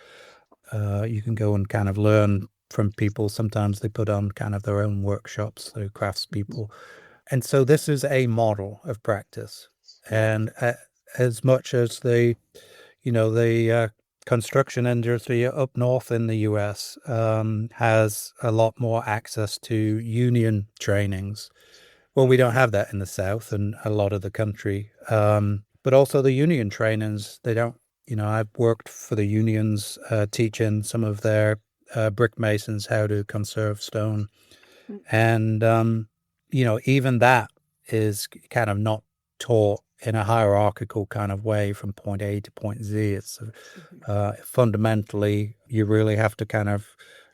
you can go and kind of learn from people. Sometimes they put on kind of their own workshops, they're craftspeople. And so this is a model of practice. And as much as the construction industry up north in the U.S. Has a lot more access to union trainings. Well, we don't have that in the South and a lot of the country. But also the union trainings, they don't, I've worked for the unions teaching some of their brick masons how to conserve stone. And, even that is kind of not taught in a hierarchical kind of way from point A to point Z. It's fundamentally, you really have to kind of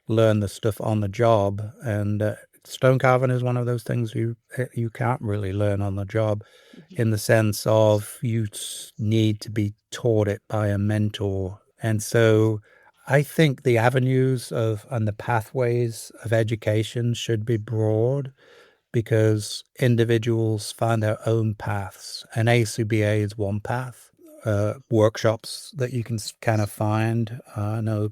learn the stuff on the job. And stone carving is one of those things you can't really learn on the job, in the sense of you need to be taught it by a mentor. And so I think the avenues and the pathways of education should be broad, because individuals find their own paths. And ACBA is one path. Workshops that you can kind of find. I know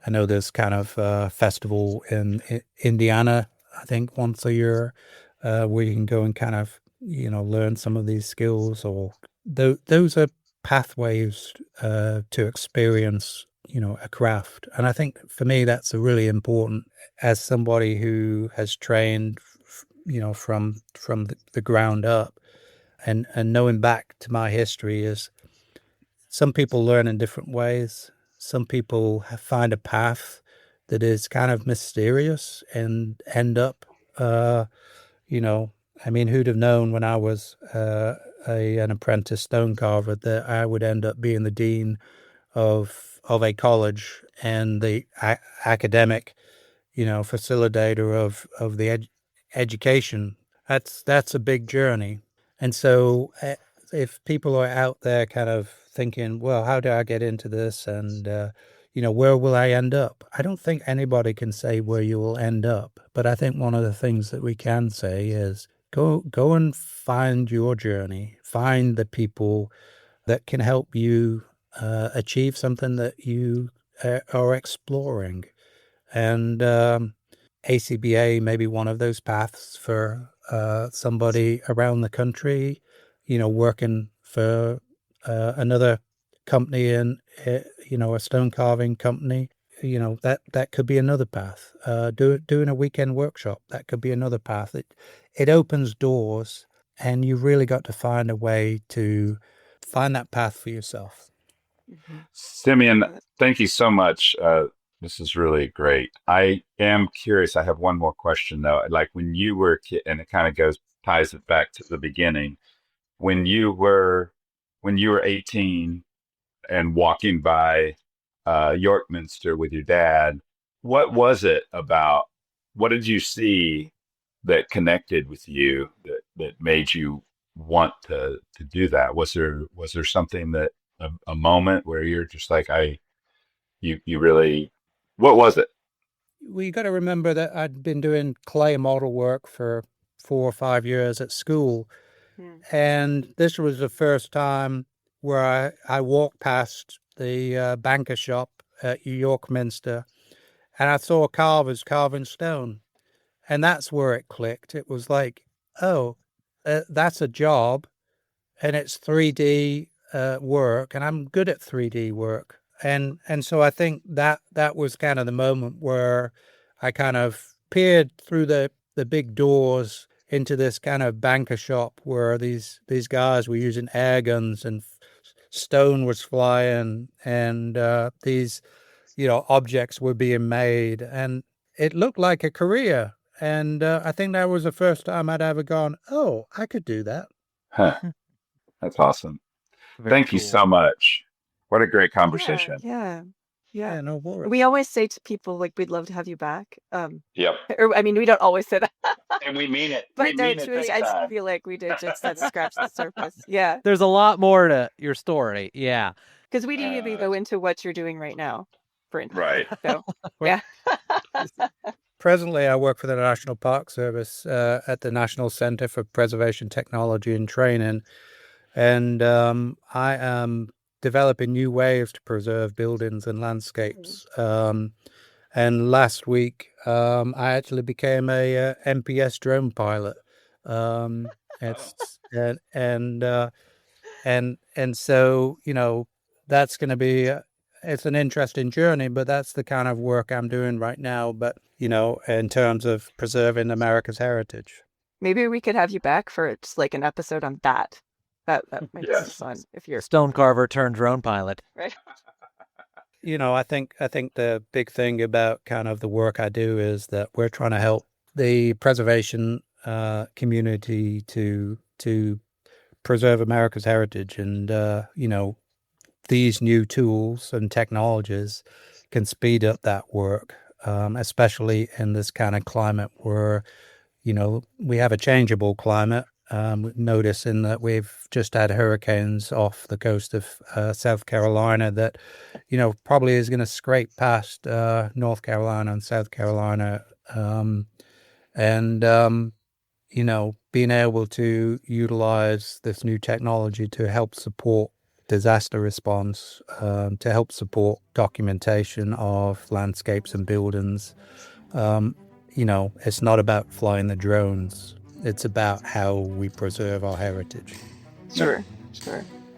there's kind of a festival in Indiana, I think once a year, where you can go and kind of, learn some of these skills. Or those are pathways to experience, a craft. And I think for me, that's a really important, as somebody who has trained from the ground up, and knowing back to my history, is some people learn in different ways. Some people find a path that is kind of mysterious and end up, who'd have known when I was an apprentice stone carver that I would end up being the dean of a college and the academic, facilitator of the education. That's a big journey. And so if people are out there kind of thinking, well, how do I get into this? And, where will I end up? I don't think anybody can say where you will end up. But I think one of the things that we can say is go and find your journey. Find the people that can help you achieve something that you are exploring. And ACBA may be one of those paths for somebody around the country, working for another company in, a stone carving company. that could be another path. Doing a weekend workshop, that could be another path. It opens doors, and you really got to find a way to find that path for yourself. Simeon, thank you so much. This is really great. I am curious. I have one more question though. Like when you were a kid, and it kind of ties it back to the beginning. When you were 18 and walking by York Minster with your dad, what was it about? What did you see that connected with you that made you want to do that? Was there something that a moment where you're just like you really, what was it? Well, you got to remember that I'd been doing clay model work for 4 or 5 years at school, and this was the first time where I walked past the banker shop at York Minster, and I saw carvers carving stone, and that's where it clicked. It was like, oh, that's a job, and it's 3D work, and I'm good at 3D work. And so I think that was kind of the moment where I kind of peered through the big doors into this kind of banker shop where these guys were using air guns and stone was flying, and these objects were being made, and it looked like a career. And I think that was the first time I'd ever gone, oh, I could do that. Huh. That's awesome. Thank you so much. What a great conversation. Yeah. No worries. We always say to people, like, we'd love to have you back. Yep. Or, I mean, we don't always say that. And we mean it. But I just feel like we did just scratch the surface. Yeah. There's a lot more to your story. Yeah. Because we didn't even go into what you're doing right now, for instance. Right. So, yeah. Presently, I work for the National Park Service at the National Center for Preservation Technology and Training, and I am developing new ways to preserve buildings and landscapes. And last week, I actually became a MPS drone pilot. And so that's going to be it's an interesting journey, but that's the kind of work I'm doing right now. But in terms of preserving America's heritage, maybe we could have you back for just like an episode on that. That might be fun if you're stone carver turned drone pilot. Right. I think the big thing about kind of the work I do is that we're trying to help the preservation community to preserve America's heritage, and these new tools and technologies can speed up that work, especially in this kind of climate where we have a changeable climate. Noticing that we've just had hurricanes off the coast of South Carolina that, probably is going to scrape past North Carolina and South Carolina. Being able to utilize this new technology to help support disaster response, to help support documentation of landscapes and buildings. It's not about flying the drones. It's about how we preserve our heritage. Sure.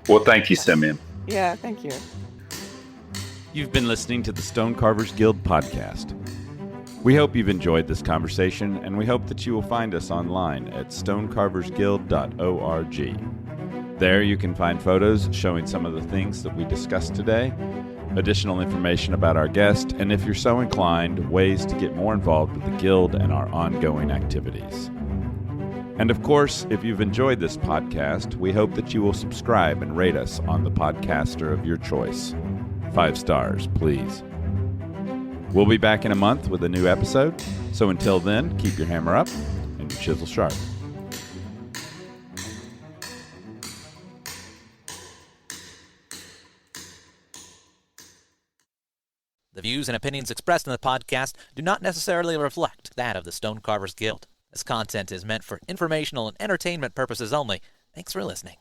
Well, thank you, Simeon. Yeah, thank you. You've been listening to the Stone Carvers Guild podcast. We hope you've enjoyed this conversation, and we hope that you will find us online at stonecarversguild.org. There you can find photos showing some of the things that we discussed today, additional information about our guest, and if you're so inclined, ways to get more involved with the Guild and our ongoing activities. And of course, if you've enjoyed this podcast, we hope that you will subscribe and rate us on the podcaster of your choice. 5 stars, please. We'll be back in a month with a new episode, so until then, keep your hammer up and your chisel sharp. The views and opinions expressed in the podcast do not necessarily reflect that of the Stone Carvers Guild. This content is meant for informational and entertainment purposes only. Thanks for listening.